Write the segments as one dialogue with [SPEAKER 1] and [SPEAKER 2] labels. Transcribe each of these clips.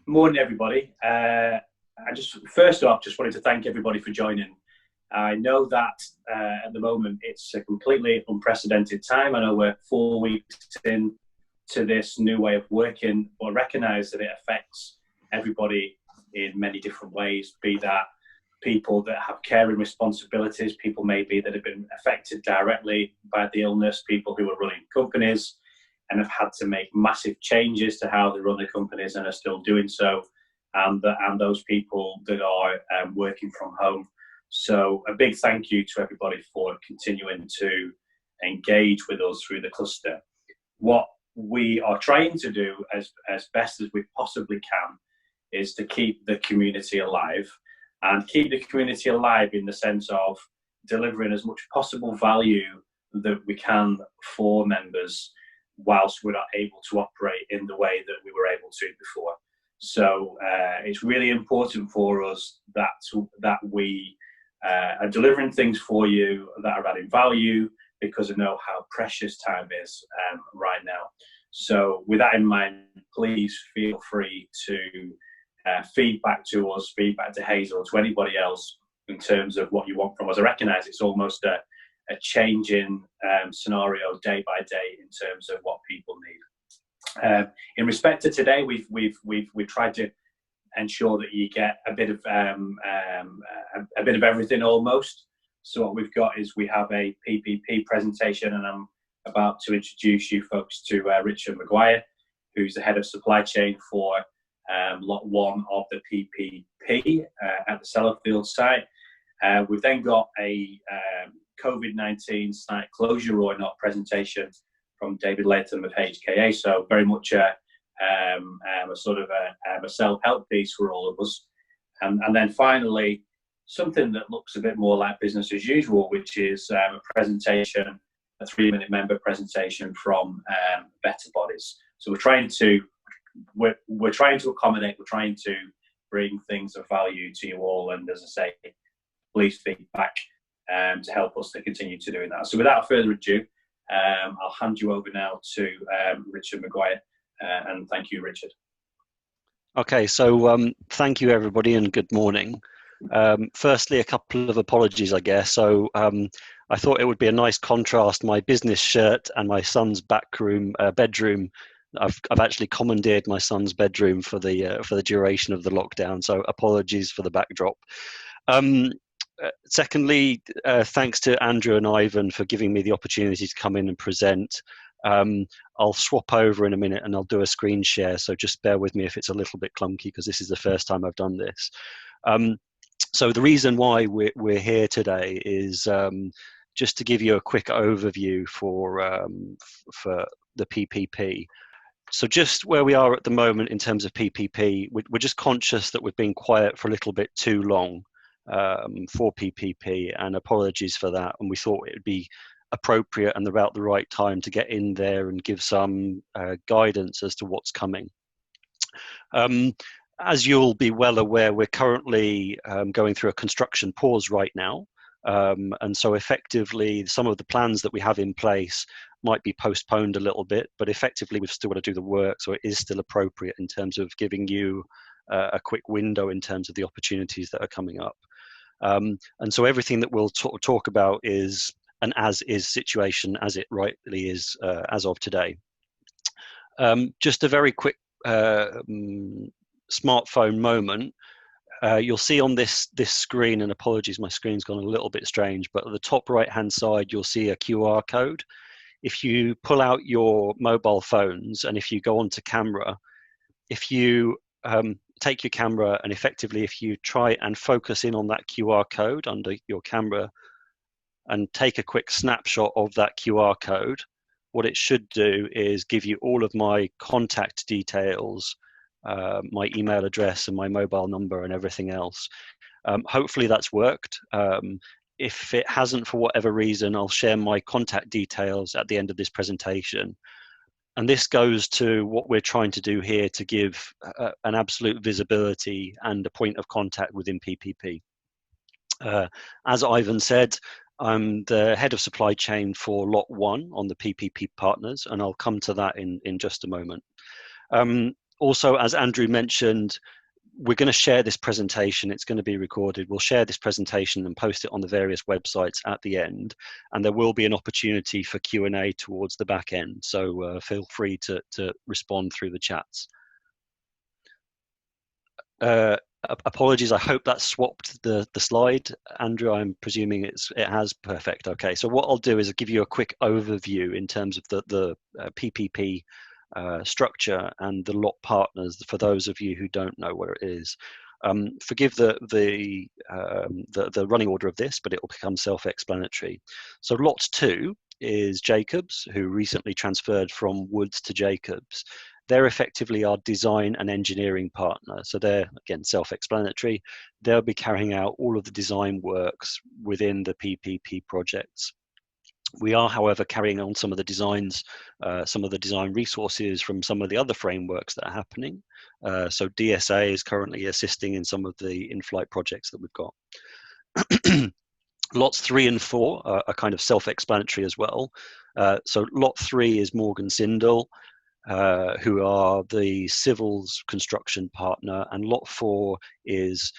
[SPEAKER 1] Morning, everybody. First off, just wanted to thank everybody for joining. I know that at the moment it's a completely unprecedented time. I know we're 4 weeks in to this new way of working, but I recognise that it affects everybody in many different ways, be that people that have caring responsibilities, people maybe that have been affected directly by the illness, people who are running companies and have had to make massive changes to how they run their companies and are still doing so, and those people that are working from home. So a big thank you to everybody for continuing to engage with us through the cluster. What we are trying to do as best as we possibly can is to keep the community alive, and keep the community alive in the sense of delivering as much possible value that we can for members whilst we're not able to operate in the way that we were able to before. So it's really important for us that we are delivering things for you that are adding value, because I know how precious time is right now. So with that in mind, please feel free to feedback to us, feedback to Hazel, to anybody else in terms of what you want from us. I recognise it's almost a changing scenario day by day in terms of what people need. In respect to today, we've tried to ensure that you get a bit of everything almost. So what we've got is we have a PPP presentation, and I'm about to introduce you folks to Richard McGuire, who's the head of supply chain for lot 1 of the PPP at the Sellafield site. We've then got a COVID-19 site closure or not presentation from David Latham of HKA. So very much a sort of a self-help piece for all of us. And then finally, something that looks a bit more like business as usual, which is a presentation, a 3-minute member presentation from Better Bodies. So we're trying to accommodate, we're trying to bring things of value to you all, and as I say, please feedback to help us to continue to doing that. So without further ado, I'll hand you over now to Richard McGuire, and thank you, Richard.
[SPEAKER 2] Okay, so thank you everybody and good morning. Firstly, a couple of apologies, I guess. So I thought it would be a nice contrast, my business shirt and my son's bedroom. I've actually commandeered my son's bedroom for the duration of the lockdown, so apologies for the backdrop. Secondly, thanks to Andrew and Ivan for giving me the opportunity to come in and present. I'll swap over in a minute and I'll do a screen share, so just bear with me if it's a little bit clunky, because this is the first time I've done this. So the reason why we're here today is just to give you a quick overview for the PPP. So just where we are at the moment in terms of PPP, we're just conscious that we've been quiet for a little bit too long for PPP, and apologies for that. And we thought it would be appropriate and about the right time to get in there and give some guidance as to what's coming. As you'll be well aware, we're currently going through a construction pause right now. And so effectively, some of the plans that we have in place might be postponed a little bit, but effectively we've still got to do the work, so it is still appropriate in terms of giving you a quick window in terms of the opportunities that are coming up. And so everything that we'll talk about is an as-is situation, as it rightly is as of today. Just a very quick smartphone moment. You'll see on this screen, and apologies, my screen's gone a little bit strange, but at the top right hand side you'll see a QR code. If you pull out your mobile phones and if you go onto camera, if you take your camera and effectively if you try and focus in on that QR code under your camera and take a quick snapshot of that QR code, what it should do is give you all of my contact details, my email address and my mobile number and everything else. Hopefully that's worked. If it hasn't for whatever reason, I'll share my contact details at the end of this presentation. And this goes to what we're trying to do here to give an absolute visibility and a point of contact within PPP. As Ivan said, I'm the head of supply chain for Lot 1 on the PPP partners, and I'll come to that in just a moment. Also, as Andrew mentioned, we're going to share this presentation. It's going to be recorded. We'll share this presentation and post it on the various websites at the end. And there will be an opportunity for Q&A towards the back end. So feel free to respond through the chats. Apologies, I hope that swapped the slide. Andrew, I'm presuming it has. Perfect. Okay, so what I'll do is give you a quick overview in terms of the PPP structure and the lot partners for those of you who don't know where it is. Forgive the running order of this, but it will become self-explanatory. So lot 2 is Jacobs, who recently transferred from Woods to Jacobs. They're effectively our design and engineering partner. So they're, again, self-explanatory. They'll be carrying out all of the design works within the PPP projects. We are, however, carrying on some of the designs, some of the design resources from some of the other frameworks that are happening. So DSA is currently assisting in some of the in-flight projects that we've got. Lots 3 and 4 are kind of self-explanatory as well. So lot 3 is Morgan Sindall, who are the civils construction partner, and lot 4 is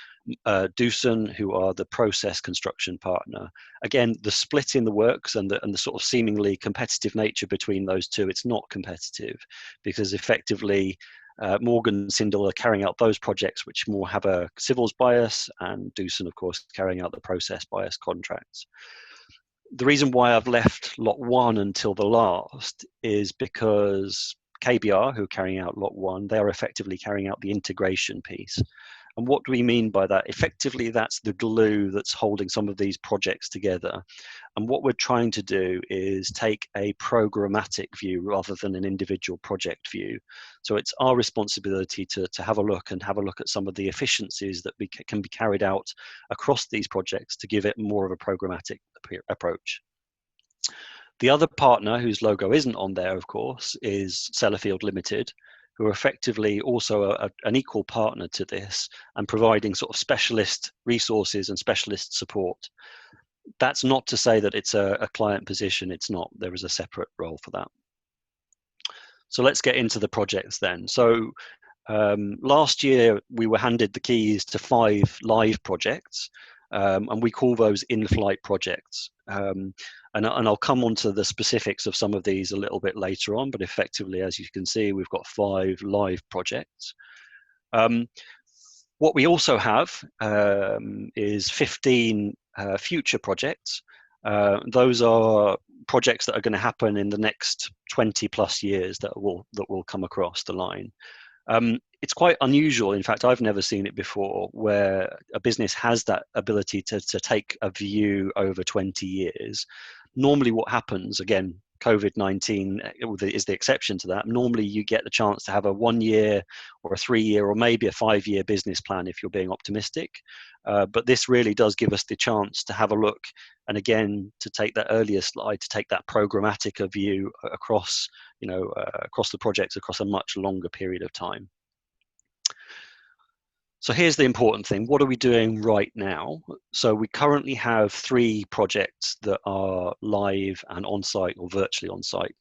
[SPEAKER 2] Doosan, who are the process construction partner. Again, the split in the works and the sort of seemingly competitive nature between those two, it's not competitive, because effectively Morgan Sindall are carrying out those projects which more have a civils bias, and Doosan, of course, carrying out the process bias contracts. The reason why I've left lot 1 until the last is because KBR, who are carrying out lot 1, they are effectively carrying out the integration piece. And what do we mean by that? Effectively, that's the glue that's holding some of these projects together. And what we're trying to do is take a programmatic view rather than an individual project view. So it's our responsibility to have a look at some of the efficiencies that can be carried out across these projects to give it more of a programmatic approach. The other partner, whose logo isn't on there, of course, is Sellafield Limited, who are effectively also an equal partner to this and providing sort of specialist resources and specialist support. That's not to say that it's a client position. It's not. There is a separate role for that. So let's get into the projects then. So last year, we were handed the keys to 5 live projects, and we call those in-flight projects. And I'll come on to the specifics of some of these a little bit later on, but effectively, as you can see, we've got 5 live projects. What we also have is 15 future projects. Those are projects that are going to happen in the next 20 plus years that will come across the line. It's quite unusual. In fact, I've never seen it before, where a business has that ability to take a view over 20 years. Normally what happens, again, COVID-19 is the exception to that. Normally you get the chance to have a 1 year or a 3 year or maybe a 5 year business plan if you're being optimistic. But this really does give us the chance to have a look, and again, to take that earlier slide, to take that programmatic view across, across the projects across a much longer period of time. So here's the important thing. What are we doing right now? So we currently have 3 projects that are live and on-site or virtually on-site.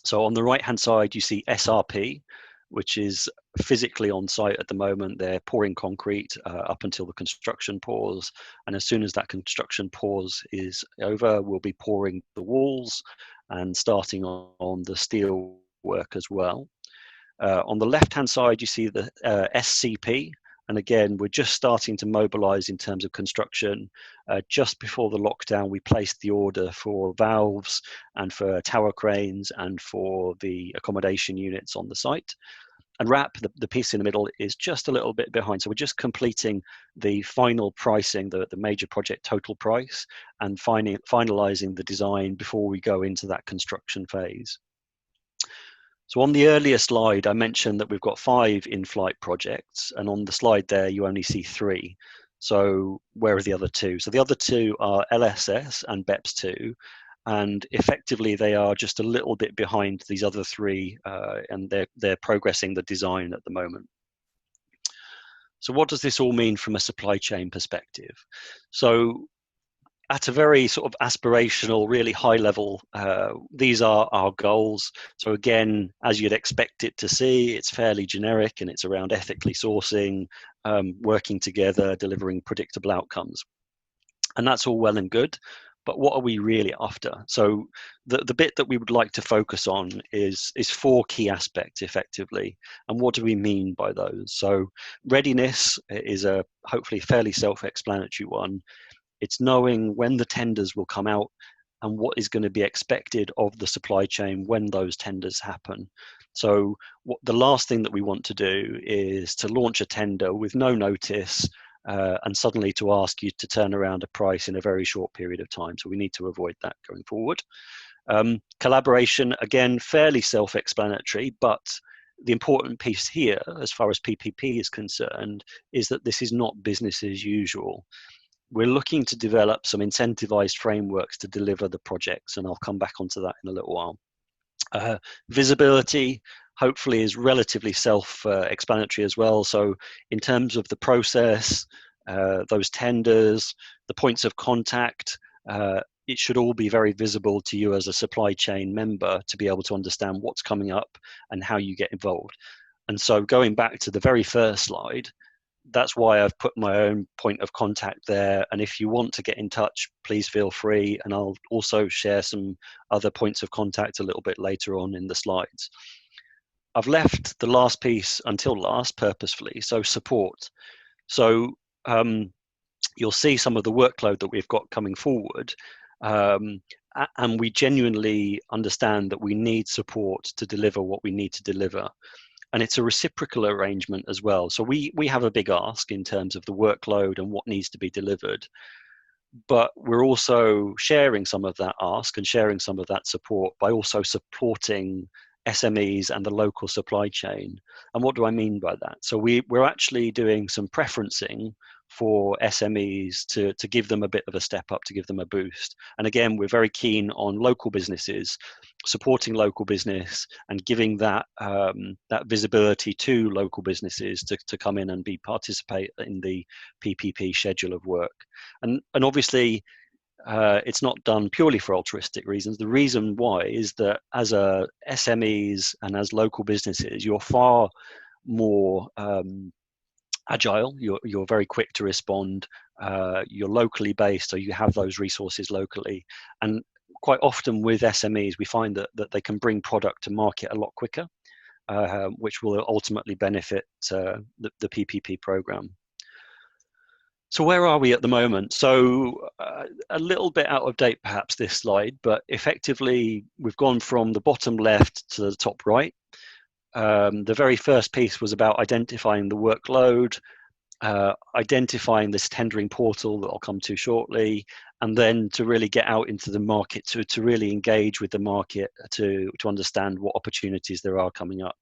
[SPEAKER 2] So on the right-hand side, you see SRP, which is physically on-site at the moment. They're pouring concrete up until the construction pause. And as soon as that construction pause is over, we'll be pouring the walls and starting on the steel work as well. On the left-hand side, you see the SCP. And again, we're just starting to mobilize in terms of construction. Just before the lockdown, we placed the order for valves and for tower cranes and for the accommodation units on the site. And RAP, the piece in the middle, is just a little bit behind. So we're just completing the final pricing, the major project total price, and finalizing the design before we go into that construction phase. So on the earlier slide, I mentioned that we've got 5 in-flight projects, and on the slide there, you only see 3. So where are the other 2? So the other 2 are LSS and BEPS2, and effectively they are just a little bit behind these other 3, and they're progressing the design at the moment. So what does this all mean from a supply chain perspective? So at a very sort of aspirational, really high level, these are our goals. So again, as you'd expect it to see, it's fairly generic, and it's around ethically sourcing, working together, delivering predictable outcomes. And that's all well and good, but what are we really after? So the bit that we would like to focus on is 4 key aspects effectively. And what do we mean by those? So readiness is a hopefully fairly self-explanatory one. It's knowing when the tenders will come out and what is going to be expected of the supply chain when those tenders happen. So the last thing that we want to do is to launch a tender with no notice and suddenly to ask you to turn around a price in a very short period of time. So we need to avoid that going forward. Collaboration, again, fairly self-explanatory, but the important piece here, as far as PPP is concerned, is that this is not business as usual. We're looking to develop some incentivized frameworks to deliver the projects, and I'll come back onto that in a little while. Visibility, hopefully, is relatively self-explanatory as well. So in terms of the process, those tenders, the points of contact, it should all be very visible to you as a supply chain member to be able to understand what's coming up and how you get involved. And so going back to the very first slide, that's why I've put my own point of contact there. And if you want to get in touch, please feel free. And I'll also share some other points of contact a little bit later on in the slides. I've left the last piece until last purposefully, so support. So you'll see some of the workload that we've got coming forward. And we genuinely understand that we need support to deliver what we need to deliver. And it's a reciprocal arrangement as well. So we have a big ask in terms of the workload and what needs to be delivered. But we're also sharing some of that ask and sharing some of that support by also supporting SMEs and the local supply chain. And what do I mean by that? So we're actually doing some preferencing for SMEs to give them a bit of a step up, to give them a boost. And again, we're very keen on local businesses, supporting local business and giving that that visibility to local businesses to come in and participate in the PPP schedule of work. And obviously, it's not done purely for altruistic reasons. The reason why is that as SMEs and as local businesses, you're far more agile. You're very quick to respond. You're locally based, so you have those resources locally. And quite often with SMEs, we find that they can bring product to market a lot quicker, which will ultimately benefit the PPP program. So where are we at the moment? So a little bit out of date, perhaps, this slide, but effectively we've gone from the bottom left to the top right. The very first piece was about identifying the workload, identifying this tendering portal that I'll come to shortly, and then to really get out into the market, to really engage with the market, to understand what opportunities there are coming up.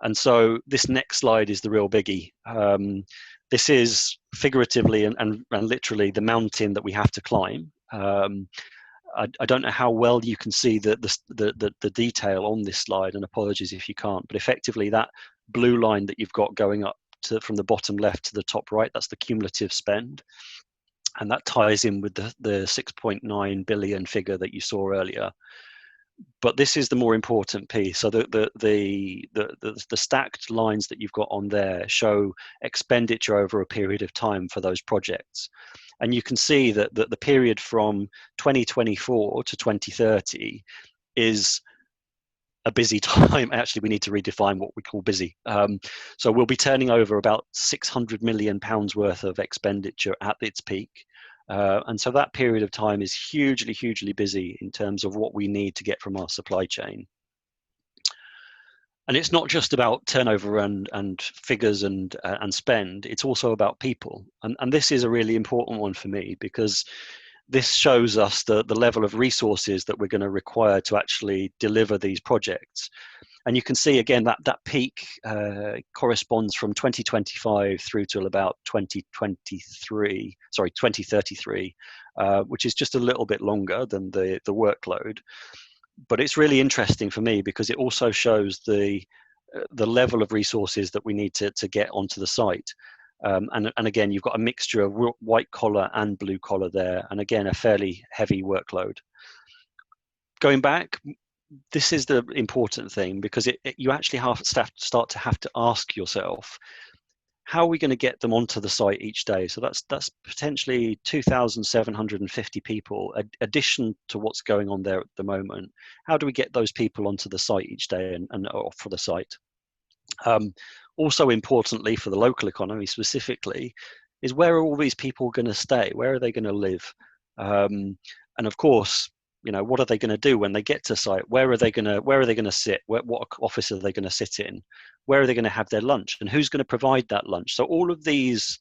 [SPEAKER 2] And so this next slide is the real biggie. This is figuratively and literally the mountain that we have to climb. I don't know how well you can see the detail on this slide, and apologies if you can't, but effectively that blue line that you've got going up from the bottom left to the top right, that's the cumulative spend. And that ties in with the 6.9 billion figure that you saw earlier. But this is the more important piece. So the stacked lines that you've got on there show expenditure over a period of time for those projects. And you can see that the period from 2024 to 2030 is a busy time. Actually, we need to redefine what we call busy. So we'll be turning over about £600 million worth of expenditure at its peak. And so that period of time is hugely, hugely busy in terms of what we need to get from our supply chain. And it's not just about turnover and figures and spend, it's also about people. And this is a really important one for me, because this shows us the level of resources that we're going to require to actually deliver these projects. And you can see again that peak corresponds from 2025 through till about 2033, which is just a little bit longer than the workload. But it's really interesting for me because it also shows the level of resources that we need to get onto the site. And again, you've got a mixture of white collar and blue collar there, and again, a fairly heavy workload. Going back, this is the important thing, because you actually start to have to ask yourself, how are we going to get them onto the site each day? So that's potentially 2,750 people, addition to what's going on there at the moment. How do we get those people onto the site each day and off for the site? Also importantly, for the local economy specifically, is where are all these people going to stay? Where are they going to live? And of course, what are they going to do when they get to site? Where are they going to sit? What office are they going to sit in? Where are they going to have their lunch? And who's going to provide that lunch? So all of these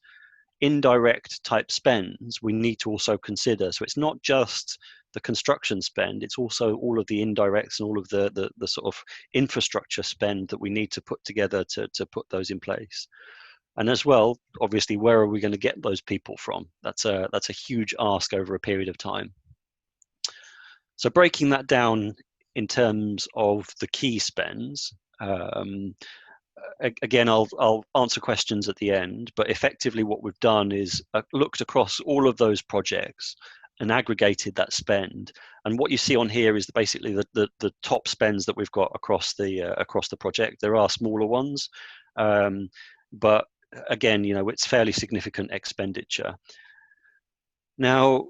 [SPEAKER 2] indirect type spends we need to also consider. So it's not just the construction spend, it's also all of the indirects and all of the sort of infrastructure spend that we need to put together to put those in place. And as well, obviously, where are we going to get those people from? That's a huge ask over a period of time. So breaking that down in terms of the key spends, again, I'll answer questions at the end, but effectively what we've done is looked across all of those projects and aggregated that spend. And what you see on here is basically the top spends that we've got across the project. There are smaller ones, but again, it's fairly significant expenditure. Now,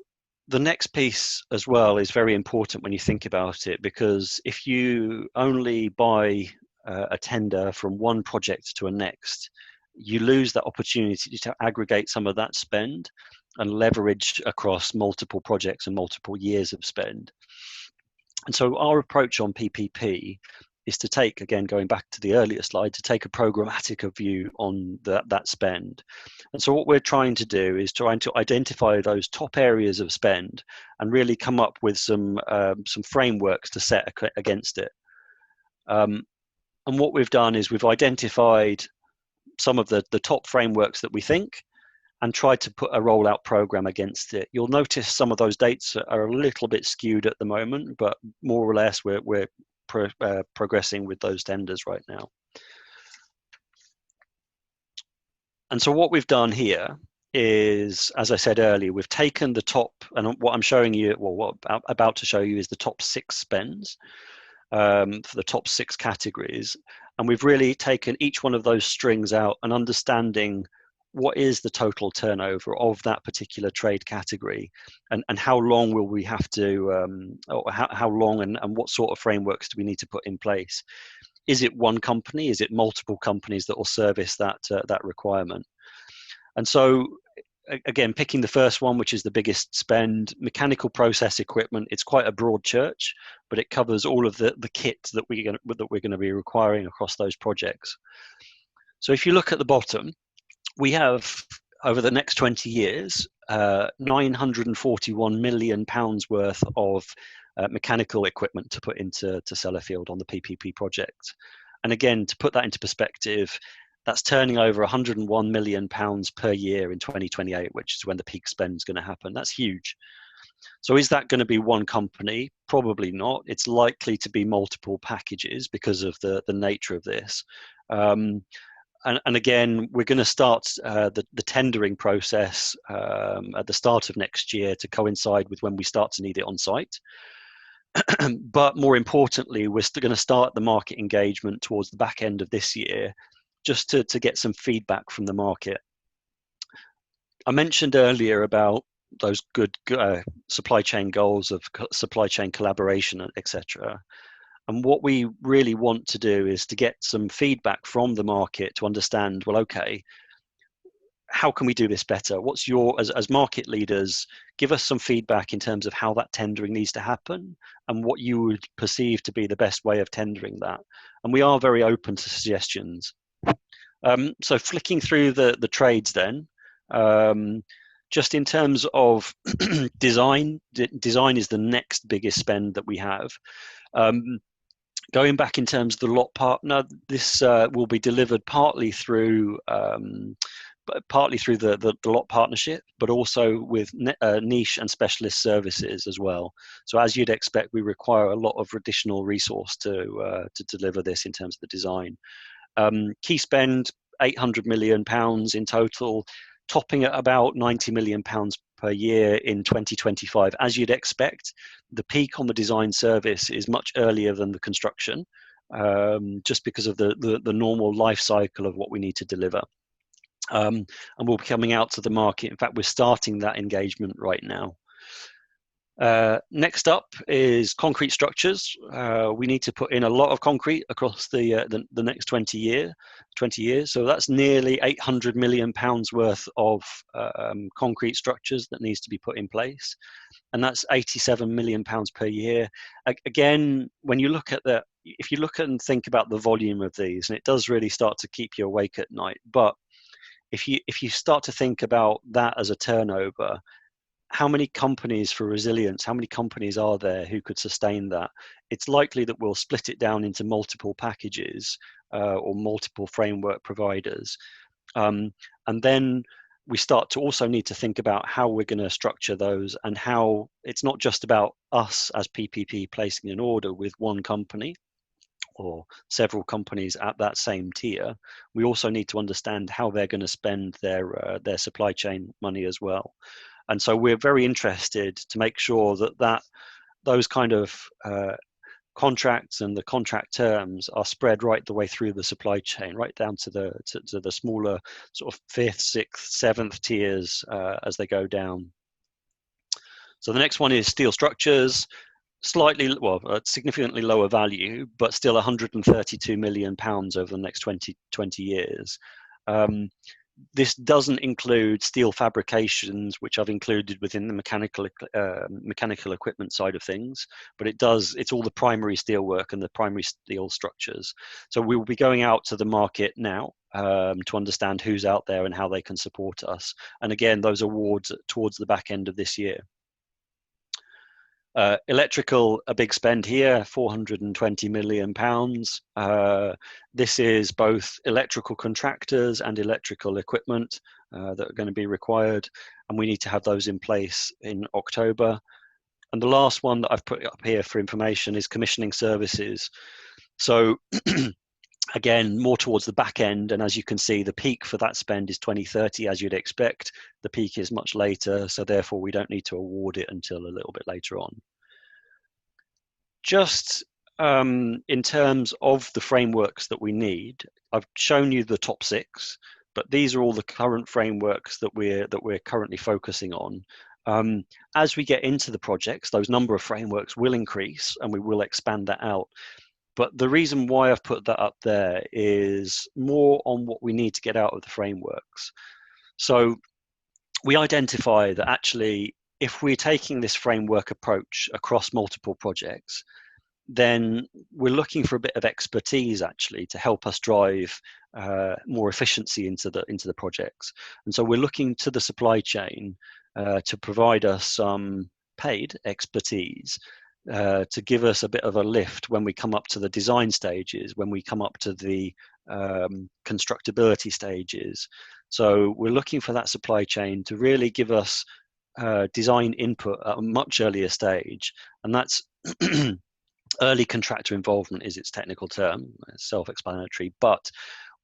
[SPEAKER 2] the next piece as well is very important when you think about it, because if you only buy a tender from one project to a next, you lose that opportunity to aggregate some of that spend and leverage across multiple projects and multiple years of spend. And so our approach on PPP is to take, again, going back to the earlier slide, to take a programmatic view on that spend. And so what we're trying to do is trying to identify those top areas of spend and really come up with some frameworks to set against it. And what we've done is we've identified some of the top frameworks that we think and tried to put a rollout program against it. You'll notice some of those dates are a little bit skewed at the moment, but more or less we're progressing with those tenders right now. And so what we've done here is, as I said earlier, we've taken the top, and what I'm showing you, well, what I'm about to show you is the top 6 spends for the top 6 categories. And we've really taken each one of those strings out and understanding what is the total turnover of that particular trade category, and how long will we have to, or how long and what sort of frameworks do we need to put in place? Is it one company? Is it multiple companies that will service that requirement? And so, again, picking the first one, which is the biggest spend, mechanical process equipment. It's quite a broad church, but it covers all of the kit that we're going to be requiring across those projects. So if you look at the bottom, we have, over the next 20 years, £941 million worth of mechanical equipment to put into Sellafield on the PPP project. And again, to put that into perspective, that's turning over £101 million per year in 2028, which is when the peak spend is going to happen. That's huge. So is that going to be one company? Probably not. It's likely to be multiple packages because of the nature of this. And again, we're going to start the tendering process at the start of next year to coincide with when we start to need it on site. But more importantly, we're still going to start the market engagement towards the back end of this year, just to get some feedback from the market. I mentioned earlier about those good supply chain goals of supply chain collaboration, etc. And what we really want to do is to get some feedback from the market to understand, well, okay, how can we do this better? What's your, as market leaders, give us some feedback in terms of how that tendering needs to happen and what you would perceive to be the best way of tendering that. And we are very open to suggestions. So flicking through the trades then, just in terms of design is the next biggest spend that we have. Going back in terms of the lot partner, this will be delivered partly through the lot partnership, but also with niche and specialist services as well. So as you'd expect, we require a lot of additional resource to deliver this in terms of the design. Key spend, £800 million in total, topping at about £90 million per year in 2025. As you'd expect, the peak on the design service is much earlier than the construction, just because of the normal life cycle of what we need to deliver. And we'll be coming out to the market. In fact, we're starting that engagement right now. Next up is concrete structures. We need to put in a lot of concrete across the next 20 years. So that's nearly £800 million worth of concrete structures that needs to be put in place, and that's £87 million per year. Again, when you look at if you look at and think about the volume of these, and it does really start to keep you awake at night. But if you start to think about that as a turnover, how many companies for resilience, how many companies are there who could sustain that? It's likely that we'll split it down into multiple packages or multiple framework providers. And then we start to also need to think about how we're going to structure those, and how it's not just about us as PPP placing an order with one company or several companies at that same tier. We also need to understand how they're going to spend their supply chain money as well. And so we're very interested to make sure that those kind of contracts and the contract terms are spread right the way through the supply chain, right down to the smaller sort of 5th, 6th, 7th tiers as they go down. So the next one is steel structures. Significantly lower value, but still £132 million over the next 20 years. This doesn't include steel fabrications, which I've included within the mechanical equipment side of things, but it's all the primary steel work and the primary steel structures. So we will be going out to the market now to understand who's out there and how they can support us. And again, those awards towards the back end of this year. Electrical, a big spend here, £420 million. This is both electrical contractors and electrical equipment that are going to be required, and we need to have those in place in October. And the last one that I've put up here for information is commissioning services. So again, more towards the back end, and as you can see, the peak for that spend is 2030, as you'd expect. The peak is much later, so therefore we don't need to award it until a little bit later on. Just in terms of the frameworks that we need, I've shown you the top 6, but these are all the current frameworks that we're currently focusing on. As we get into the projects, those number of frameworks will increase, and we will expand that out. But the reason why I've put that up there is more on what we need to get out of the frameworks. So we identify that actually, if we're taking this framework approach across multiple projects, then we're looking for a bit of expertise actually to help us drive more efficiency into the projects. And so we're looking to the supply chain to provide us some paid expertise, to give us a bit of a lift when we come up to the design stages, when we come up to the constructability stages. So we're looking for that supply chain to really give us design input at a much earlier stage, and that's early contractor involvement is its technical term, self-explanatory, but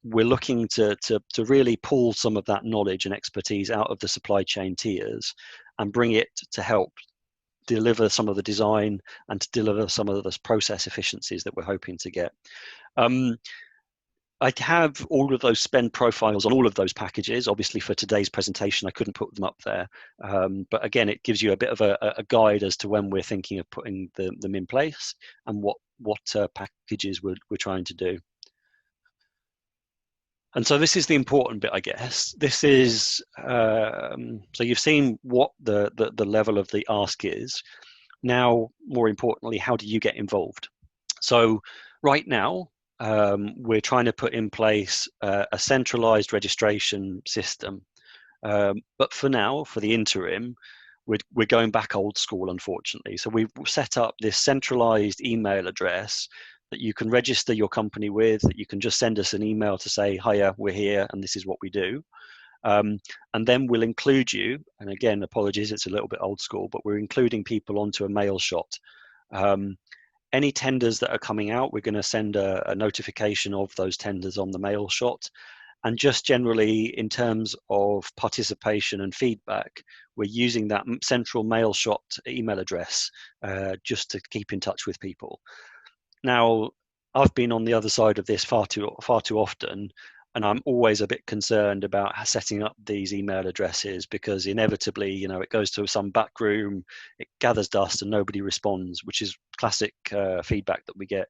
[SPEAKER 2] we're looking to really pull some of that knowledge and expertise out of the supply chain tiers and bring it to help deliver some of the design and to deliver some of the process efficiencies that we're hoping to get. I have all of those spend profiles on all of those packages. Obviously, for today's presentation, I couldn't put them up there. But again, it gives you a bit of a guide as to when we're thinking of putting them in place and what packages we're trying to do. And so this is the important bit, I guess. This is, so you've seen what the level of the ask is. Now, more importantly, how do you get involved? So right now, we're trying to put in place a centralized registration system. But for now, for the interim, we're going back old school, unfortunately. So we've set up this centralized email address that you can register your company with, that you can just send us an email to say, hiya, we're here, and this is what we do. And then we'll include you, and again, apologies, it's a little bit old school, but we're including people onto a mail shot. Any tenders that are coming out, we're going to send a notification of those tenders on the mail shot. And just generally, in terms of participation and feedback, we're using that central mail shot email address just to keep in touch with people. Now, I've been on the other side of this far too often, and I'm always a bit concerned about setting up these email addresses, because inevitably, it goes to some back room, it gathers dust, and nobody responds, which is classic feedback that we get.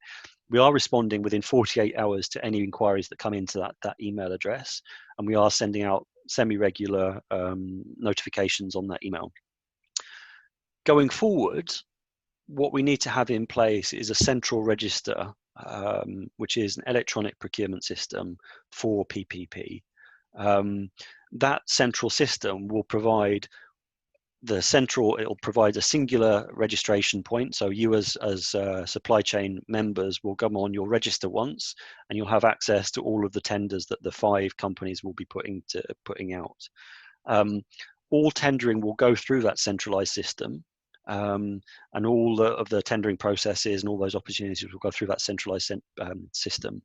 [SPEAKER 2] We are responding within 48 hours to any inquiries that come into that email address, and we are sending out semi-regular notifications on that email. Going forward, what we need to have in place is a central register, which is an electronic procurement system for PPP. That central system will provide it'll provide a singular registration point. So you as supply chain members will come on your register once, and you'll have access to all of the tenders that the 5 companies will be putting out. All tendering will go through that centralized system. And all of the tendering processes and all those opportunities will go through that centralized system.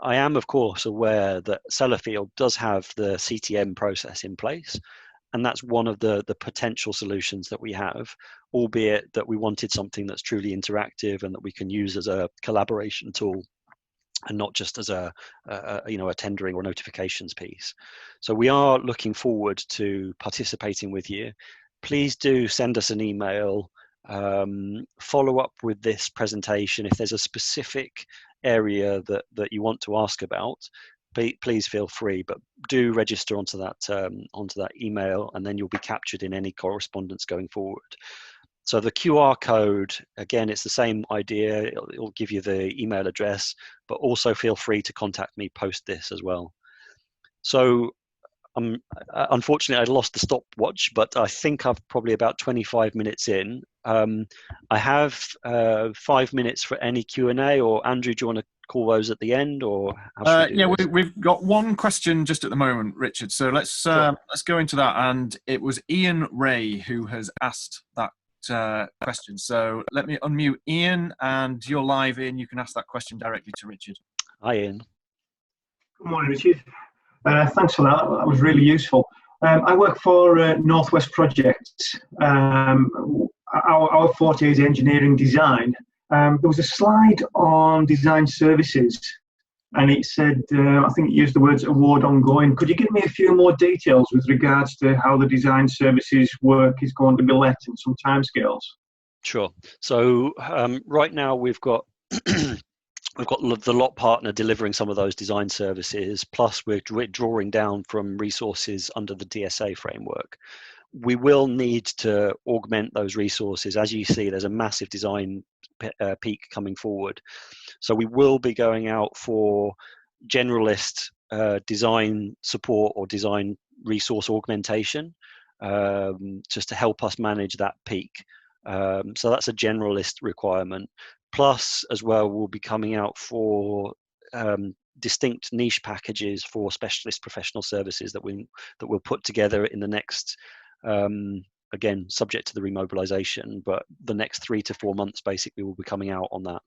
[SPEAKER 2] I am, of course, aware that Sellafield does have the CTM process in place, and that's one of the potential solutions that we have, albeit that we wanted something that's truly interactive and that we can use as a collaboration tool, and not just as a tendering or notifications piece. So we are looking forward to participating with you. Please do send us an email, follow up with this presentation. If there's a specific area that you want to ask about, please feel free, but do register onto that email, and then you'll be captured in any correspondence going forward. So the QR code, again, it's the same idea. It'll give you the email address, but also feel free to contact me post this as well. So unfortunately, I lost the stopwatch, but I think I've probably about 25 minutes in. I have 5 minutes for any Q&A, or Andrew, do you want to call those at the end, or how should we do this?
[SPEAKER 3] We've got one question just at the moment, Richard. So let's go into that. And it was Ian Ray who has asked that question. So let me unmute Ian, and you're live, Ian. You can ask that question directly to Richard.
[SPEAKER 2] Hi, Ian.
[SPEAKER 4] Good morning, Richard. Thanks for that. That was really useful. I work for Northwest Projects. Our forte is engineering design. There was a slide on design services, and it said, I think it used the words award ongoing. Could you give me a few more details with regards to how the design services work is going to be let and some timescales?
[SPEAKER 2] Sure. So right now we've got we've got the lot partner delivering some of those design services, plus we're drawing down from resources under the DSA framework. We will need to augment those resources. As you see, there's a massive design peak coming forward. So we will be going out for generalist design support or design resource augmentation, just to help us manage that peak. So that's a generalist requirement. Plus, as well, we'll be coming out for distinct niche packages for specialist professional services that we'll put together in the next, again, subject to the remobilisation, but the next 3 to 4 months, basically, we'll be coming out on that.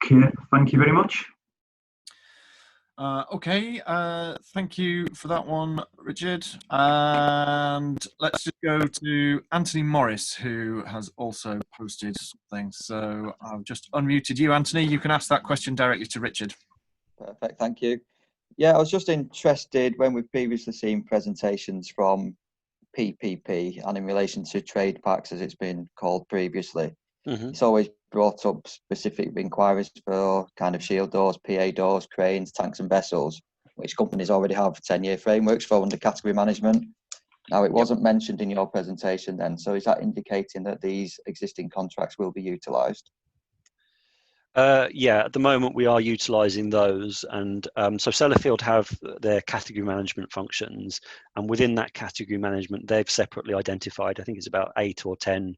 [SPEAKER 4] Okay, thank you very much.
[SPEAKER 3] Thank you for that one, Richard. And let's just go to Anthony Morris, who has also posted something. So I've just unmuted you, Anthony. You can ask that question directly to Richard.
[SPEAKER 5] Perfect, thank you. Yeah, I was just interested, when we've previously seen presentations from PPP and in relation to trade packs, as it's been called previously, it's always brought up specific inquiries for kind of shield doors, PA doors, cranes, tanks and vessels, which companies already have 10-year frameworks for under category management. Now, it wasn't mentioned in your presentation then, so is that indicating that these existing contracts will be utilised?
[SPEAKER 2] Yeah, at the moment we are utilising those, and so Sellafield have their category management functions, and within that category management they've separately identified, I think it's about 8 or 10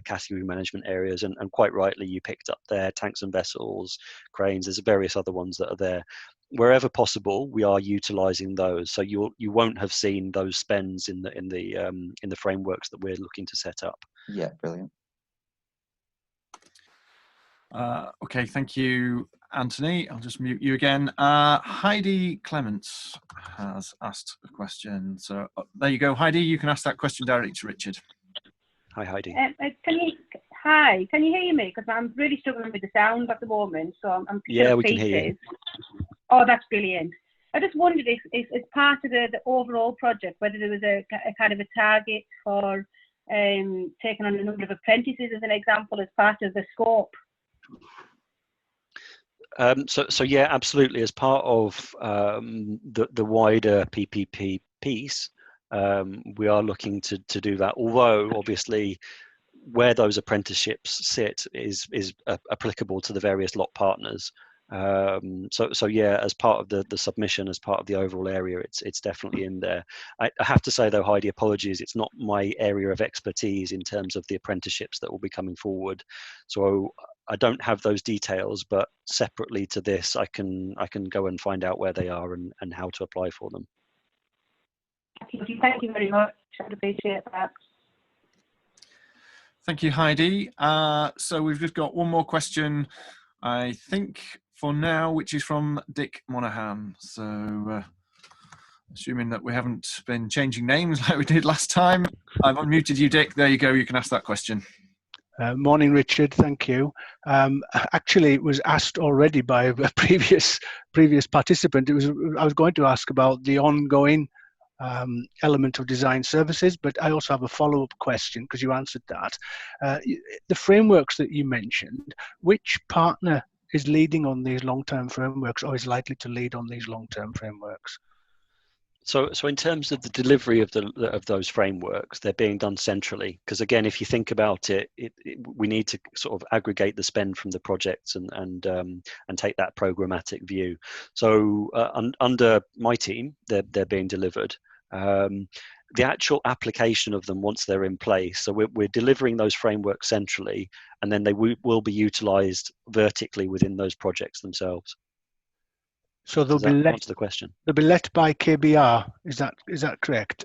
[SPEAKER 2] category management areas, and quite rightly you picked up there tanks and vessels, cranes. There's various other ones that are there. Wherever possible, we are utilising those. So you won't have seen those spends in the frameworks that we're looking to set up.
[SPEAKER 5] Yeah, brilliant.
[SPEAKER 3] Okay, thank you, Anthony. I'll just mute you again. Heidi Clements has asked a question. So there you go, Heidi. You can ask that question directly to Richard.
[SPEAKER 2] Hi, Heidi.
[SPEAKER 6] Hi, can you hear me? Because I'm really struggling with the sound at the moment, so I'm picking
[SPEAKER 2] Yeah,
[SPEAKER 6] up
[SPEAKER 2] we can
[SPEAKER 6] pieces.
[SPEAKER 2] hear you.
[SPEAKER 6] Oh, that's brilliant. I just wondered if as part of the overall project, whether there was a kind of a target for taking on a number of apprentices, as an example, as part of the scope.
[SPEAKER 2] So yeah, absolutely. As part of the wider PPP piece, we are looking to do that. Although obviously, where those apprenticeships sit is applicable to the various lot partners. So yeah, as part of the submission, as part of the overall area, it's definitely in there. I have to say though, Heidi, apologies, it's not my area of expertise in terms of the apprenticeships that will be coming forward. So I don't have those details, but separately to this, I can go and find out where they are and how to apply for them.
[SPEAKER 6] Thank you very much. I'd appreciate that.
[SPEAKER 3] Thank you, Heidi. So we've just got one more question, I think, for now, which is from Dick Monaghan. So assuming that we haven't been changing names like we did last time, I've unmuted you, Dick. There you go. You can ask that question.
[SPEAKER 7] Morning, Richard. Thank you. Actually, it was asked already by a previous participant. I was going to ask about the ongoing element of design services, but I also have a follow-up question because you answered that. The frameworks that you mentioned, which partner is leading on these long-term frameworks or is likely to lead on these long-term frameworks?
[SPEAKER 2] So in terms of the delivery of those frameworks, they're being done centrally. Because again, if you think about it, we need to sort of aggregate the spend from the projects and take that programmatic view. So under my team, they're being delivered. The actual application of them once they're in place. So we're delivering those frameworks centrally, and then they will be utilised vertically within those projects themselves.
[SPEAKER 7] So they'll
[SPEAKER 2] answer the question.
[SPEAKER 7] They'll be let by KBR. Is that correct?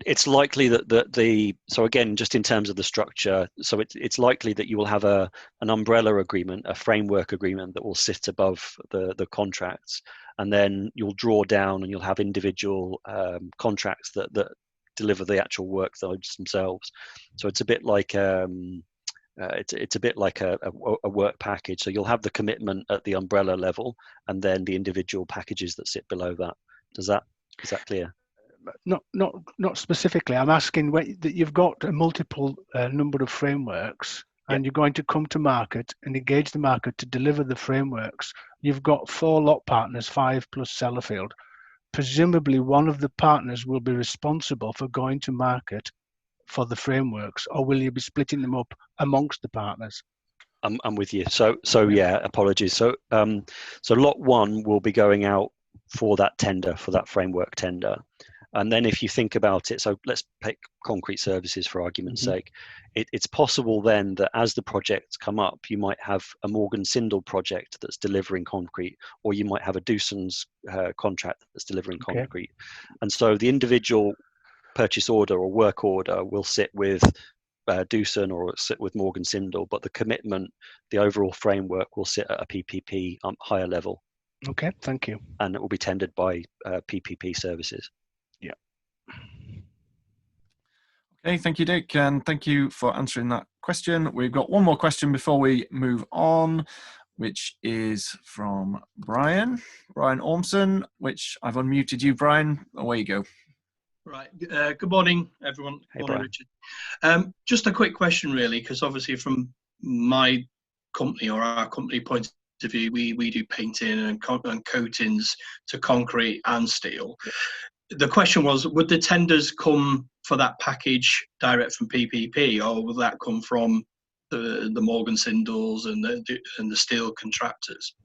[SPEAKER 2] It's likely that so again, just in terms of the structure, so it's likely that you will have an umbrella agreement, a framework agreement that will sit above the contracts, and then you'll draw down and you'll have individual contracts that deliver the actual work themselves. So it's a bit like it's a bit like a work package. So you'll have the commitment at the umbrella level, and then the individual packages that sit below that. Is that clear?
[SPEAKER 7] Not specifically. I'm asking that you've got a multiple number of frameworks, and you're going to come to market and engage the market to deliver the frameworks. You've got 4 lot partners, 5 plus Sellafield. Presumably, one of the partners will be responsible for going to market for the frameworks, or will you be splitting them up amongst the partners?
[SPEAKER 2] I'm with you. So yeah, apologies. So lot 1 will be going out for that tender, for that framework tender. And then if you think about it, so let's pick concrete services for argument's sake. It's possible then that as the projects come up, you might have a Morgan Sindall project that's delivering concrete, or you might have a Doosan's contract that's delivering concrete. And so the individual purchase order or work order will sit with Doosan or sit with Morgan Sindall, but the commitment, the overall framework will sit at a PPP higher level.
[SPEAKER 7] Okay, thank you.
[SPEAKER 2] And it will be tendered by PPP services.
[SPEAKER 7] Yeah.
[SPEAKER 3] Okay, thank you, Dick, and thank you for answering that question. We've got one more question before we move on, which is from Brian Ormson, which I've unmuted you, Brian. Away you go.
[SPEAKER 8] Right. Good morning, everyone.
[SPEAKER 2] Hey,
[SPEAKER 8] morning,
[SPEAKER 2] Brian.
[SPEAKER 8] Richard. Just a quick question, really, because obviously from my company or our company point of view, we do painting and coatings to concrete and steel. The question was, would the tenders come for that package direct from PPP, or will that come from the Morgan Sindalls and the steel contractors?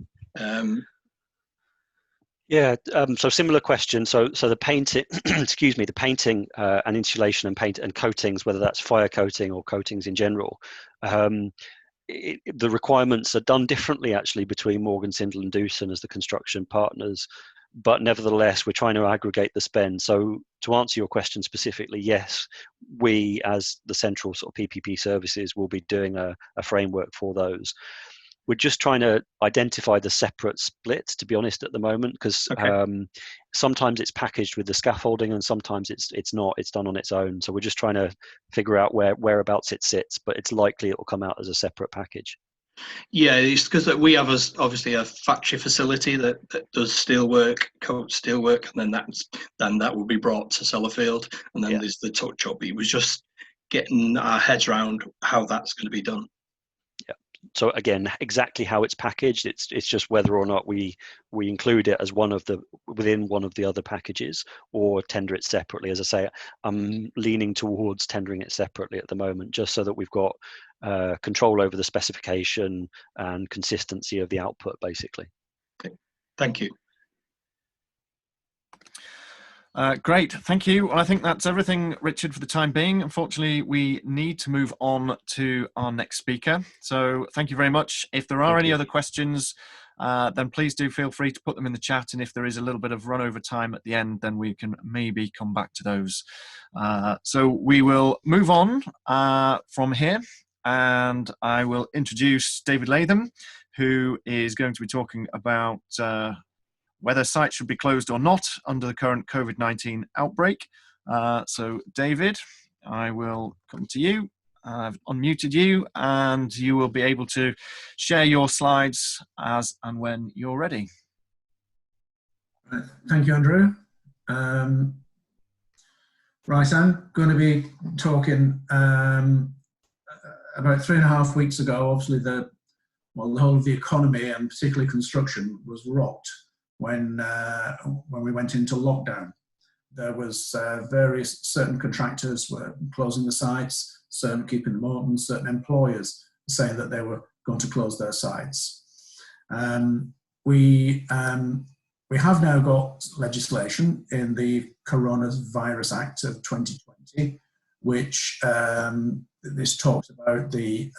[SPEAKER 2] Yeah, so similar question. So the painting, excuse me, the painting and insulation and paint and coatings, whether that's fire coating or coatings in general, the requirements are done differently actually between Morgan Sindall and Doosan as the construction partners. But nevertheless, we're trying to aggregate the spend. So to answer your question specifically, yes, we as the central sort of PPP services will be doing a framework for those. we're just trying to identify the separate split, to be honest, at the moment, because sometimes it's packaged with the scaffolding and sometimes it's not. It's done on its own. So we're just trying to figure out whereabouts it sits, but it's likely it will come out as a separate package.
[SPEAKER 8] Yeah, it's because we have obviously a factory facility that does steelwork, coats steelwork, and then that will be brought to Sellafield, and then there's the touch up. It was just getting our heads around how that's going to be done.
[SPEAKER 2] Yeah. So again, exactly how it's packaged, it's just whether or not we include it as within one of the other packages or tender it separately. As I say, I'm leaning towards tendering it separately at the moment, just so that we've got control over the specification and consistency of the output, basically.
[SPEAKER 8] Okay. Thank you.
[SPEAKER 3] Great, thank you. Well, I think that's everything, Richard, for the time being. Unfortunately, we need to move on to our next speaker. So thank you very much. If there are any other questions, then please do feel free to put them in the chat. And if there is a little bit of run over time at the end, then we can maybe come back to those. So we will move on from here. And I will introduce David Latham, who is going to be talking about whether sites should be closed or not under the current COVID-19 outbreak. So David, I will come to you. I've unmuted you and you will be able to share your slides as and when you're ready.
[SPEAKER 9] Thank you, Andrew. Right, I'm going to be talking about 3.5 weeks ago. Obviously, the whole of the economy and particularly construction was rocked when we went into lockdown. There was certain contractors were closing the sites, certain keeping them open, certain employers saying that they were going to close their sites. We have now got legislation in the Coronavirus Act of 2020, which this talks about the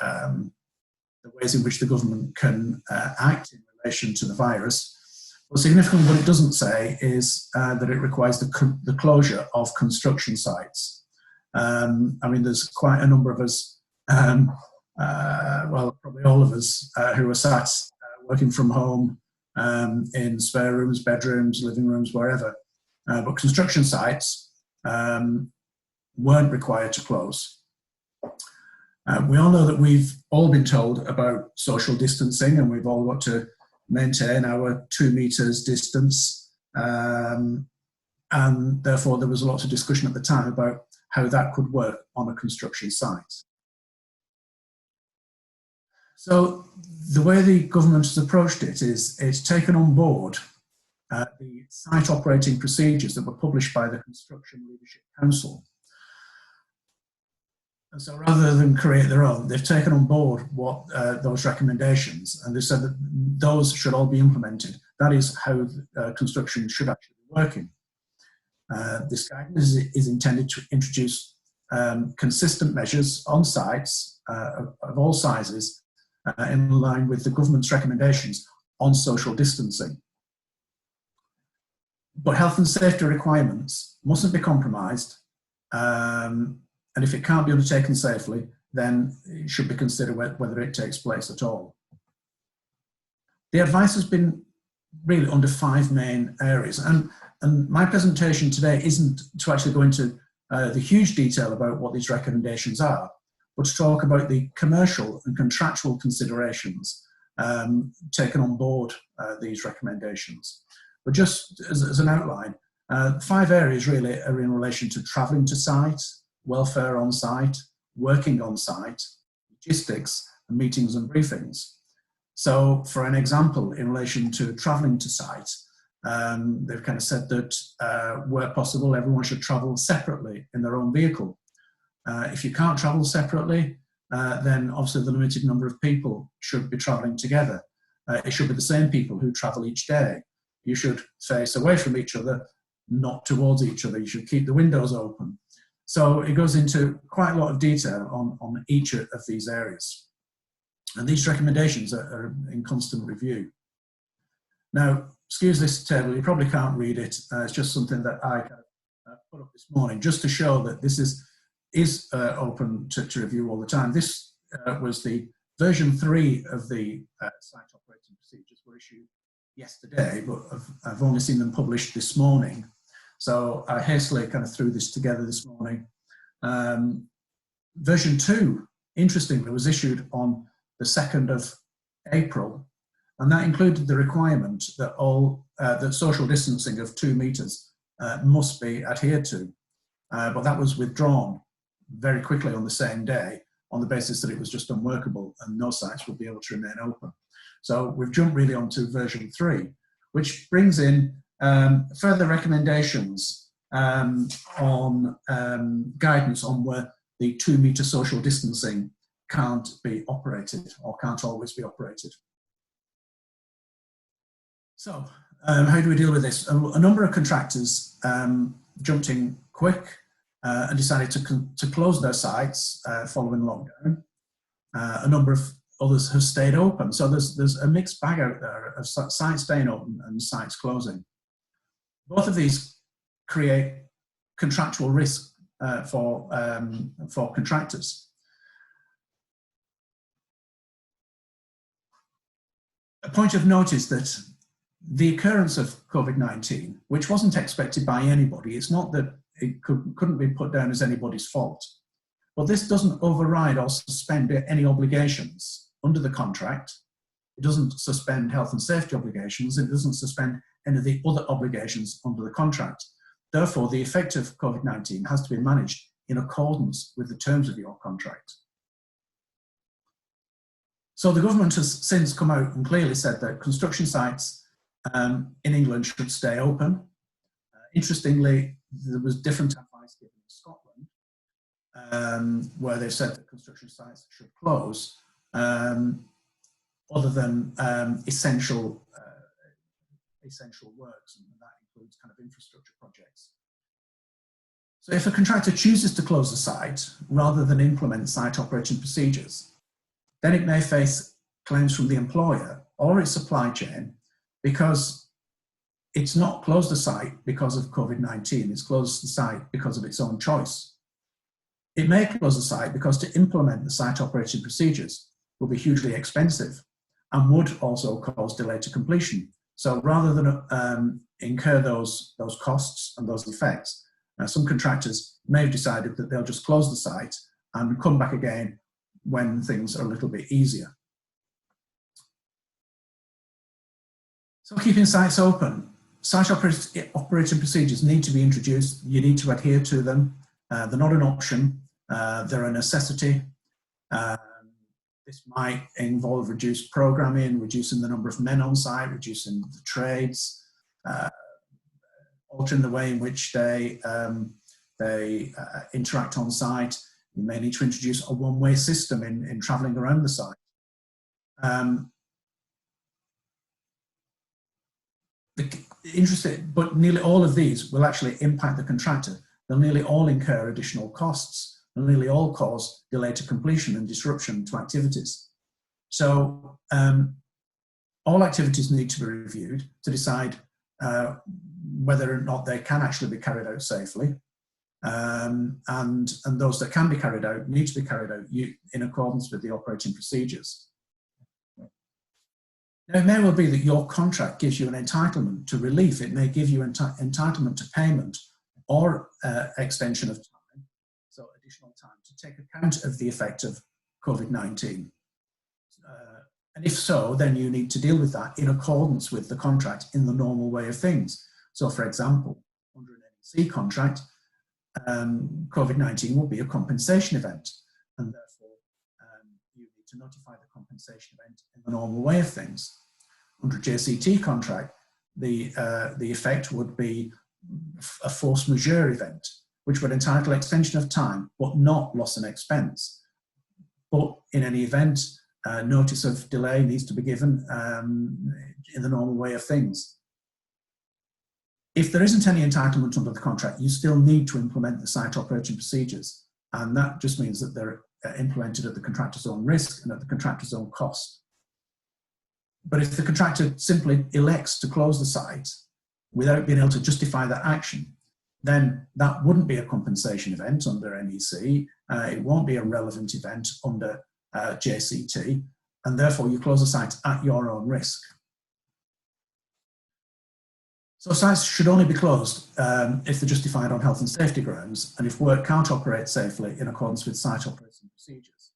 [SPEAKER 9] ways in which the government can act in relation to the virus. But significantly, what it doesn't say is that it requires the closure of construction sites. I mean, there's quite a number of us, well, probably all of us, who are sat working from home in spare rooms, bedrooms, living rooms, wherever. But construction sites weren't required to close. We all know that we've all been told about social distancing and we've all got to maintain our 2 meters distance. And therefore there was a lot of discussion at the time about how that could work on a construction site. So the way the government has approached it is it's taken on board the site operating procedures that were published by the Construction Leadership Council. And so rather than create their own, they've taken on board what those recommendations, and they said that those should all be implemented. That is how construction should actually be working. This guidance is intended to introduce consistent measures on sites of all sizes in line with the government's recommendations on social distancing. But health and safety requirements mustn't be compromised. And if it can't be undertaken safely, then it should be considered whether it takes place at all. The advice has been really under 5 main areas. And my presentation today isn't to actually go into the huge detail about what these recommendations are, but to talk about the commercial and contractual considerations taken on board these recommendations. But just as an outline, 5 areas really are in relation to travelling to site, welfare on site, working on site, logistics, and meetings and briefings. So for an example, in relation to travelling to site, they've kind of said that where possible, everyone should travel separately in their own vehicle. If you can't travel separately, then obviously the limited number of people should be travelling together. It should be the same people who travel each day. You should face away from each other, not towards each other. You should keep the windows open. So it goes into quite a lot of detail on each of these areas. And these recommendations are in constant review. Now, excuse this table, you probably can't read it. It's just something that I put up this morning just to show that this is open to review all the time. This was the Version 3 of the site operating procedures were issued yesterday, but I've only seen them published this morning. So I hastily kind of threw this together this morning. Version 2, interestingly, was issued on the 2nd of April, and that included the requirement that that social distancing of 2 meters must be adhered to. But that was withdrawn very quickly on the same day on the basis that it was just unworkable and no sites would be able to remain open. So we've jumped really onto version 3, which brings in further recommendations on guidance on where the 2 meter social distancing can't be operated or can't always be operated. So how do we deal with this? A number of contractors jumped in quick and decided to close their sites following lockdown. A number of others have stayed open. So there's a mixed bag out there of sites staying open and sites closing. Both of these create contractual risk for contractors. A point of note is that the occurrence of COVID-19, which wasn't expected by anybody, it's not that it couldn't be put down as anybody's fault, but this doesn't override or suspend any obligations under the contract. It doesn't suspend health and safety obligations. It doesn't suspend any of the other obligations under the contract. Therefore, the effect of COVID-19 has to be managed in accordance with the terms of your contract. So the government has since come out and clearly said that construction sites in England should stay open. Interestingly, there was different advice given in Scotland, where they said that construction sites should close, other than essential works, and that includes kind of infrastructure projects. So if a contractor chooses to close a site rather than implement site operating procedures, then it may face claims from the employer or its supply chain because it's not closed the site because of COVID-19, it's closed the site because of its own choice. It may close the site because to implement the site operating procedures will be hugely expensive and would also cause delay to completion. So rather than incur those costs and those effects, some contractors may have decided that they'll just close the site and come back again when things are a little bit easier. So keeping sites open, site operating procedures need to be introduced. You need to adhere to them. They're not an option, they're a necessity. This might involve reduced programming, reducing the number of men on site, reducing the trades, altering the way in which they interact on site. You may need to introduce a one-way system in travelling around the site. Interesting, but nearly all of these will actually impact the contractor. They'll nearly all incur additional costs. They'll nearly all cause delay to completion and disruption to activities. So all activities need to be reviewed to decide whether or not they can actually be carried out safely. And those that can be carried out need to be carried out in accordance with the operating procedures. Now, it may well be that your contract gives you an entitlement to relief. It may give you entitlement to payment or extension of time, so additional time, to take account of the effect of COVID-19. And if so, then you need to deal with that in accordance with the contract in the normal way of things. So, for example, under an NEC contract, COVID-19 will be a compensation event, and therefore you need to notify the compensation event in the normal way of things. Under a JCT contract, the effect would be a force majeure event, which would entitle extension of time, but not loss and expense. But in any event, notice of delay needs to be given in the normal way of things. If there isn't any entitlement under the contract, you still need to implement the site operating procedures. And that just means that they're implemented at the contractor's own risk and at the contractor's own cost. But if the contractor simply elects to close the site without being able to justify that action, then that wouldn't be a compensation event under NEC. It won't be a relevant event under JCT, and therefore you close the site at your own risk. So sites should only be closed if they're justified on health and safety grounds, and if work can't operate safely in accordance with site operating procedures.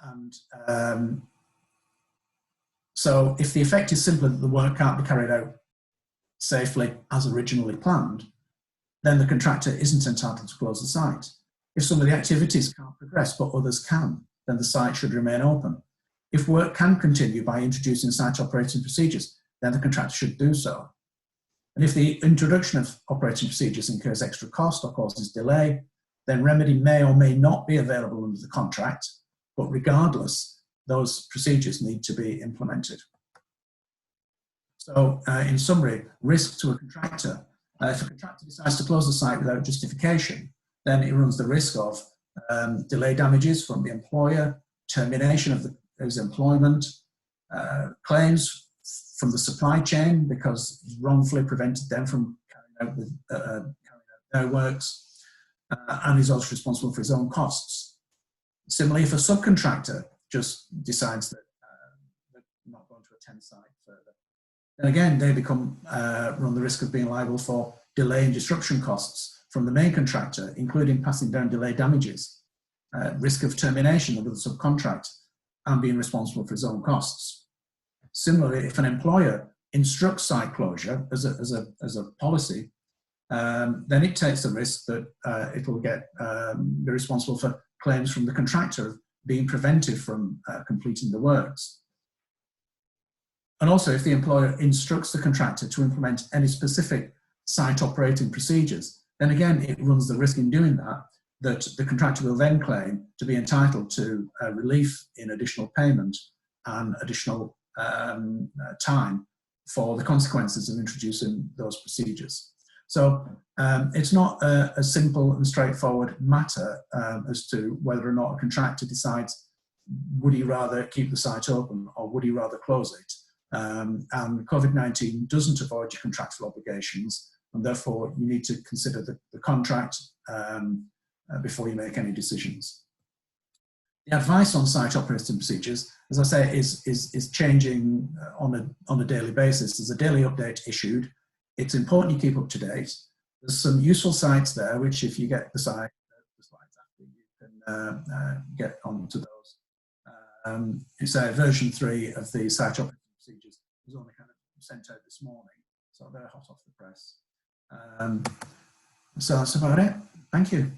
[SPEAKER 9] And so if the effect is simply that the work can't be carried out safely as originally planned, then the contractor isn't entitled to close the site. If some of the activities can't progress but others can, then the site should remain open. If work can continue by introducing site operating procedures, then the contractor should do so. And if the introduction of operating procedures incurs extra cost or causes delay, then remedy may or may not be available under the contract, but regardless, those procedures need to be implemented. So in summary, risk to a contractor. If a contractor decides to close the site without justification, then it runs the risk of delay damages from the employer, termination of his employment, claims from the supply chain because he's wrongfully prevented them from carrying out their works, and he's also responsible for his own costs. Similarly, if a subcontractor just decides that they're not going to attend site further, then again they run the risk of being liable for delay and disruption costs from the main contractor, including passing down delay damages, risk of termination under the subcontract, and being responsible for his own costs. Similarly, if an employer instructs site closure as a policy, then it takes the risk that it will be responsible for claims from the contractor of being prevented from completing the works. And also, if the employer instructs the contractor to implement any specific site operating procedures, then again, it runs the risk in doing that the contractor will then claim to be entitled to relief in additional payment and additional time for the consequences of introducing those procedures. So it's not a simple and straightforward matter as to whether or not a contractor decides would he rather keep the site open or would he rather close it. And COVID-19 doesn't avoid your contractual obligations, and therefore you need to consider the contract before you make any decisions. The advice on site operating procedures, as I say, is changing on a daily basis. There's a daily update issued. It's important you keep up to date. There's some useful sites there, which if you get the slides after, you can get onto those. It's version 3 of the site operating procedures was only kind of sent out this morning, so they're hot off the press. So that's about it. Thank you.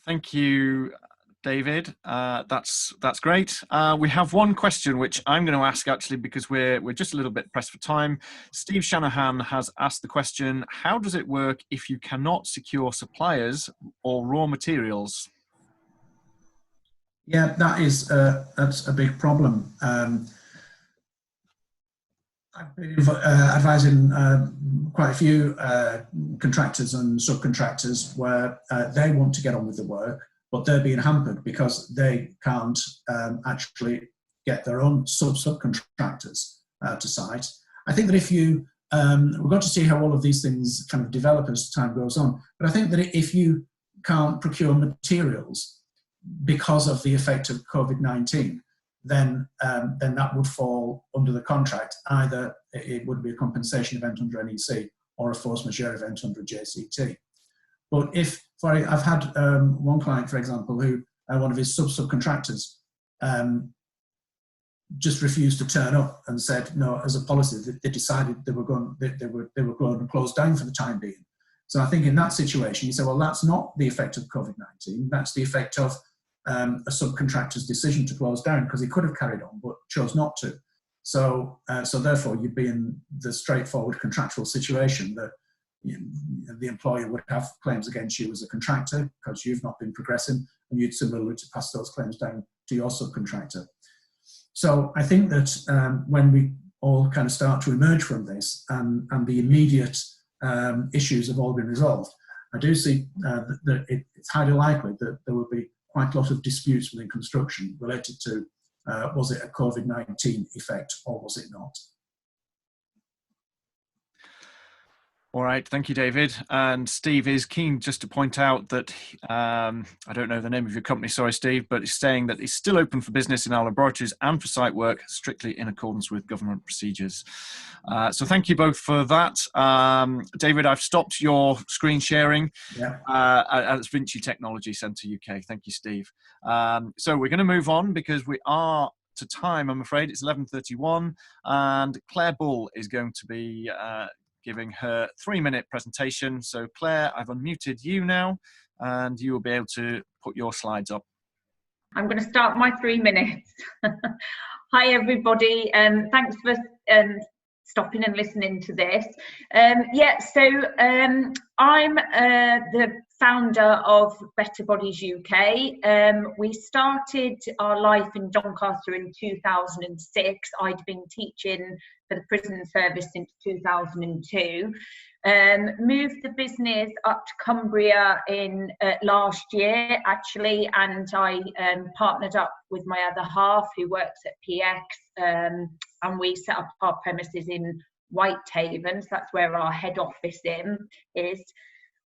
[SPEAKER 3] Thank you, David. That's great. We have one question which I'm going to ask actually because we're just a little bit pressed for time. Steve Shanahan has asked the question: how does it work if you cannot secure suppliers or raw materials?
[SPEAKER 9] Yeah, that's a big problem. I've been advising quite a few contractors and subcontractors where they want to get on with the work, but they're being hampered because they can't actually get their own subcontractors to site. I think that if you, we've got to see how all of these things kind of develop as time goes on, but I think that if you can't procure materials because of the effect of COVID-19, then that would fall under the contract. Either it would be a compensation event under NEC or a force majeure event under JCT. But I've had one client, for example, who one of his subcontractors just refused to turn up and said no, as a policy, they decided they were going to close down for the time being. So I think in that situation, you say, well, that's not the effect of COVID-19. That's the effect of a subcontractor's decision to close down because he could have carried on but chose not to. So therefore you'd be in the straightforward contractual situation that the employer would have claims against you as a contractor because you've not been progressing, and you'd similarly to pass those claims down to your subcontractor. So I think that when we all kind of start to emerge from this and the immediate issues have all been resolved, I do see that it's highly likely that there will be quite a lot of disputes within construction related to was it a COVID-19 effect or was it not?
[SPEAKER 3] All right, thank you, David. And Steve is keen just to point out that, I don't know the name of your company, sorry, Steve, but he's saying that it's still open for business in our laboratories and for site work, strictly in accordance with government procedures. So thank you both for that. David, I've stopped your screen sharing at Vinci Technology Centre UK. Thank you, Steve. So we're going to move on because we are to time, I'm afraid. It's 11:31, and Claire Bull is going to be giving her 3-minute presentation. So Claire, I've unmuted you now, and you will be able to put your slides up.
[SPEAKER 10] I'm going to start my 3 minutes. Hi everybody, and thanks for stopping and listening to this. I'm the founder of Better Bodies UK. We started our life in Doncaster in 2006. I'd been teaching for the prison service since 2002. Moved the business up to Cumbria in last year, actually, and I partnered up with my other half who works at PX, and we set up our premises in Whitehaven, so that's where our head office is.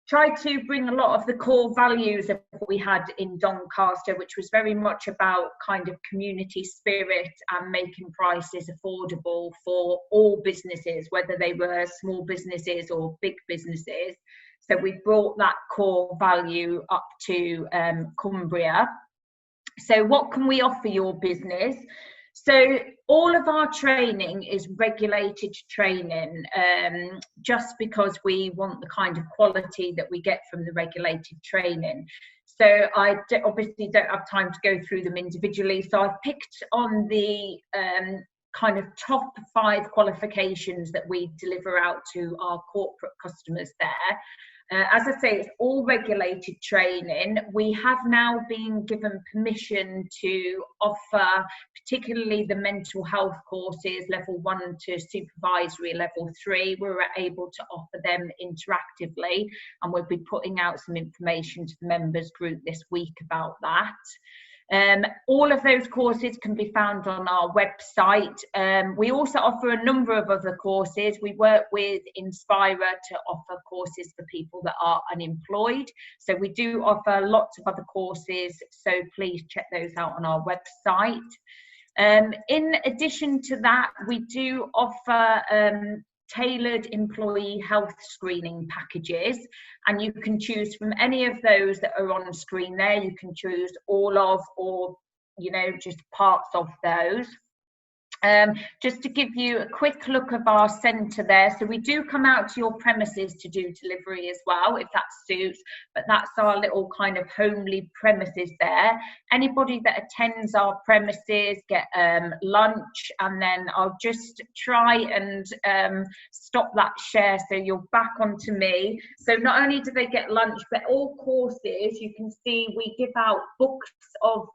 [SPEAKER 10] Tried to bring a lot of the core values of what we had in Doncaster, which was very much about kind of community spirit and making prices affordable for all businesses, whether they were small businesses or big businesses. So we brought that core value up to Cumbria. So what can we offer your business? So all of our training is regulated training, just because we want the kind of quality that we get from the regulated training. So I obviously don't have time to go through them individually. So I've picked on the kind of top 5 qualifications that we deliver out to our corporate customers there. As I say, it's all regulated training. We have now been given permission to offer particularly the mental health courses, level 1 to supervisory level 3. We were able to offer them interactively, and we'll be putting out some information to the members group this week about that. All of those courses can be found on our website. We also offer a number of other courses. We work with Inspira to offer courses for people that are unemployed. So we do offer lots of other courses, so please check those out on our website. In addition to that, we do offer tailored employee health screening packages, and you can choose from any of those that are on screen there. You can choose all of, or just parts of those. Just to give you a quick look of our centre there, so we do come out to your premises to do delivery as well, if that suits, but that's our little kind of homely premises there. Anybody that attends our premises get lunch, and then I'll just try and stop that share so you're back onto me. So not only do they get lunch, but all courses, you can see we give out books of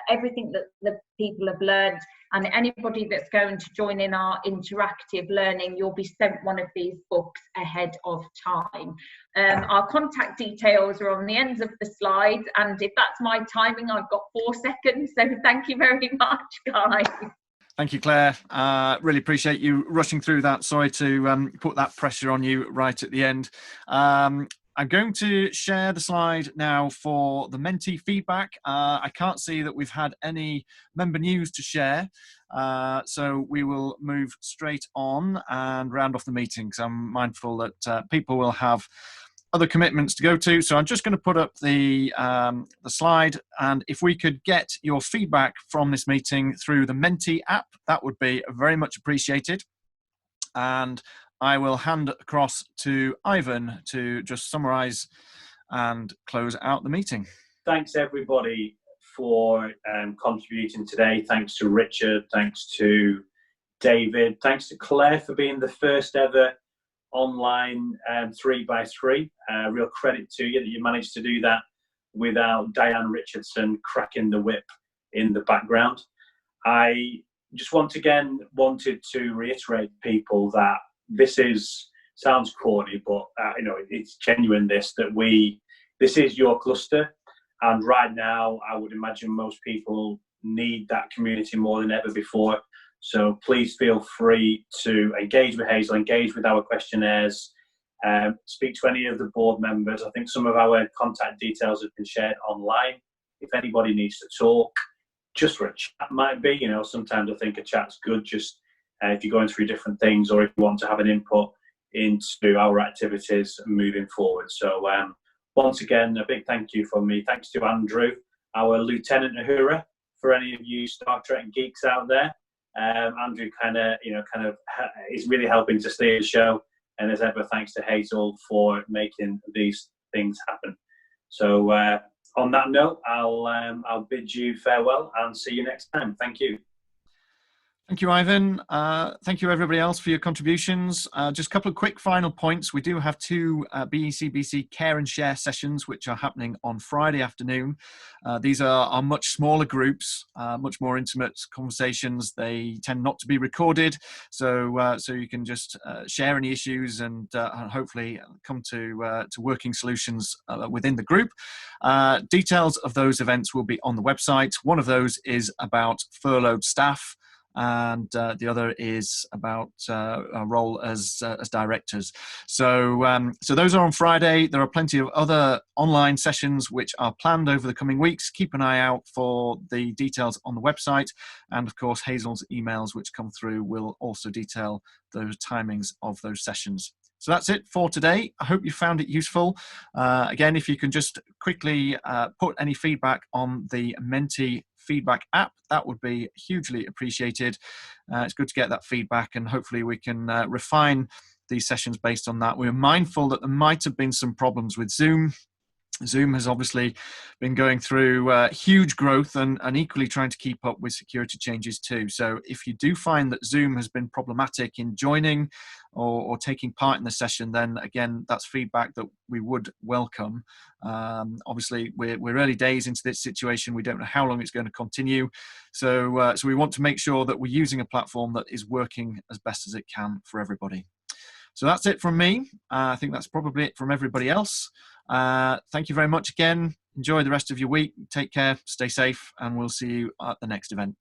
[SPEAKER 10] everything that the people have learned, and anybody that's going to join in our interactive learning, you'll be sent one of these books ahead of time. Our contact details are on the ends of the slides, and if that's my timing, I've got 4 seconds, so thank you very much, guys.
[SPEAKER 3] Thank you, Claire. Really appreciate you rushing through that. Sorry to put that pressure on you right at the end. I'm going to share the slide now for the mentee feedback. I can't see that we've had any member news to share, so we will move straight on and round off the meeting, because I'm mindful that people will have other commitments to go to. So I'm just going to put up the slide, and if we could get your feedback from this meeting through the Mentee app, that would be very much appreciated. And I will hand across to Ivan to just summarise and close out the meeting.
[SPEAKER 1] Thanks everybody for contributing today. Thanks to Richard, thanks to David, thanks to Claire for being the first ever online 3x3. Real credit to you that you managed to do that without Diane Richardson cracking the whip in the background. I just wanted to reiterate people that this sounds corny, but it's genuine. This is your cluster, and right now I would imagine most people need that community more than ever before. So please feel free to engage with Hazel, engage with our questionnaires, Speak to any of the board members. I think some of our contact details have been shared online. If anybody needs to talk, just for a chat might be, you know, sometimes I think a chat's good, just if you're going through different things or if you want to have an input into our activities moving forward. So once again, a big thank you from me. Thanks to Andrew, our Lieutenant Uhura, for any of you Star Trek geeks out there. Andrew kind of is really helping to steer the show. And as ever, thanks to Hazel for making these things happen. So on that note, I'll bid you farewell and see you next time. Thank you.
[SPEAKER 3] Thank you, Ivan. Thank you, everybody else, for your contributions. Just a couple of quick final points. We do have two BECBC Care and Share sessions, which are happening on Friday afternoon. These are much smaller groups, much more intimate conversations. They tend not to be recorded, so you can just share any issues and hopefully come to working solutions within the group. Details of those events will be on the website. One of those is about furloughed staff, and the other is about our role as directors. So those are on Friday. There are plenty of other online sessions which are planned over the coming weeks. Keep an eye out for the details on the website, and of course Hazel's emails which come through will also detail those timings of those sessions. So that's it for today. I hope you found it useful. Again, if you can just quickly put any feedback on the Menti feedback app, that would be hugely appreciated. It's good to get that feedback, and hopefully we can refine these sessions based on that. We're mindful that there might have been some problems with Zoom. Zoom has obviously been going through huge growth and equally trying to keep up with security changes too. So if you do find that Zoom has been problematic in joining or taking part in the session, then again, that's feedback that we would welcome. Obviously, we're early days into this situation. We don't know how long it's going to continue. So we want to make sure that we're using a platform that is working as best as it can for everybody. So that's it from me. I think that's probably it from everybody else. Thank you very much again. Enjoy the rest of your week. Take care, stay safe, and we'll see you at the next event.